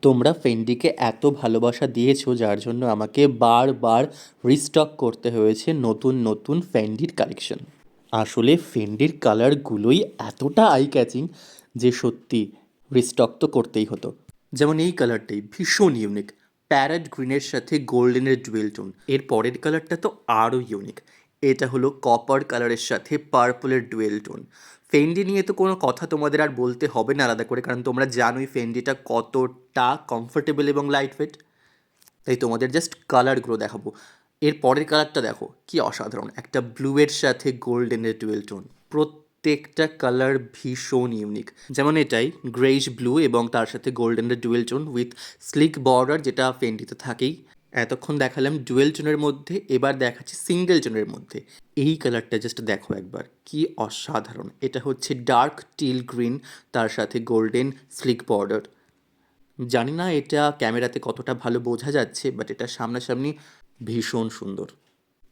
তোমরা ফেন্ডিকে এত ভালোবাসা দিয়েছো যার জন্য আমাকে বারবার রিস্টক করতে হয়েছে নতুন নতুন ফেন্ডির কালেকশন। আসলে ফেন্ডির কালারগুলোই এতটা আই ক্যাচিং যে সত্যি রিস্টক তো করতেই হতো। যেমন এই কালারটাই ভীষণ ইউনিক, প্যারেট গ্রিনের সাথে গোল্ডেনের ডুয়েল টোন। এর পরের কালারটা তো আরও ইউনিক, এটা হলো কপার কালারের সাথে পার্পলের ডুয়েল টোন। ফেন্ডি নিয়ে তো কোনো কথা তোমাদের আর বলতে হবে না আলাদা করে, কারণ তোমরা জানোই ফেন্ডিটা কতটা কমফোর্টেবল এবং লাইট ওয়েট। তাই তোমাদের জাস্ট কালারগুলো দেখাবো। এর পরের কালারটা দেখো কি অসাধারণ, একটা ব্লুয়ের সাথে গোল্ডেনের ডুয়েল টোন। প্রত্যেকটা কালার ভীষণ ইউনিক। যেমন এটাই গ্রেইশ ব্লু এবং তার সাথে গোল্ডেনের dual tone with sleek border, যেটা ফেন্ডিতে থাকেই। এতক্ষণ দেখালাম ডুয়েল টোনের মধ্যে, এবার দেখাচ্ছি সিঙ্গেল টোনের মধ্যে। এই কালারটা জাস্ট দেখো একবার, কি অসাধারণ। এটা হচ্ছে ডার্ক টিল গ্রিন, তার সাথে গোল্ডেন স্লিক বর্ডার। জানি না এটা ক্যামেরাতে কতটা ভালো বোঝা যাচ্ছে, বাট এটা সামনাসামনি ভীষণ সুন্দর।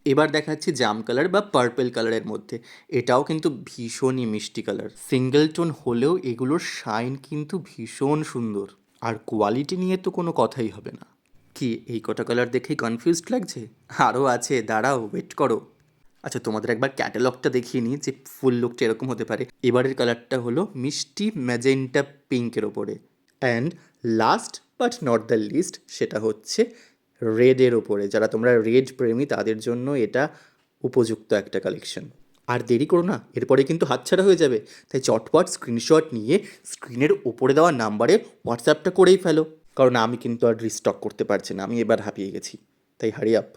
এবার দেখাচ্ছি জাম কালার বা পার্পল কালারের মধ্যে। এটাও কিন্তু ভীষণই মিষ্টি কালার, সিঙ্গেল টোন হলেও এগুলোর শাইন কিন্তু ভীষণ সুন্দর। আর কোয়ালিটি নিয়ে তো কোনো কথাই হবে না। কি এই কটা কালার দেখেই কনফিউজড লাগছে? আরও আছে, দাঁড়াও, ওয়েট করো। আচ্ছা, তোমাদের একবার ক্যাটালগটা দেখিয়ে নিই যে ফুল লুকটা এরকম হতে পারে। এবারের কালারটা হলো মিষ্টি ম্যাজেন্টা পিঙ্কের ওপরে, and last but not the least সেটা হচ্ছে রেডের ওপরে। যারা তোমরা রেড প্রেমী তাদের জন্য এটা উপযুক্ত একটা কালেকশন। আর দেরি করো না, এরপরে কিন্তু হাতছাড়া হয়ে যাবে। তাই চটপট স্ক্রিনশট নিয়ে স্ক্রিনের ওপরে দেওয়া নাম্বারে হোয়াটসঅ্যাপটা করেই ফেলো, কারণ আমি কিন্তু আর রিস্টক করতে পারছি না, আমি এবার হাঁপিয়ে গেছি। তাই হারি আপ।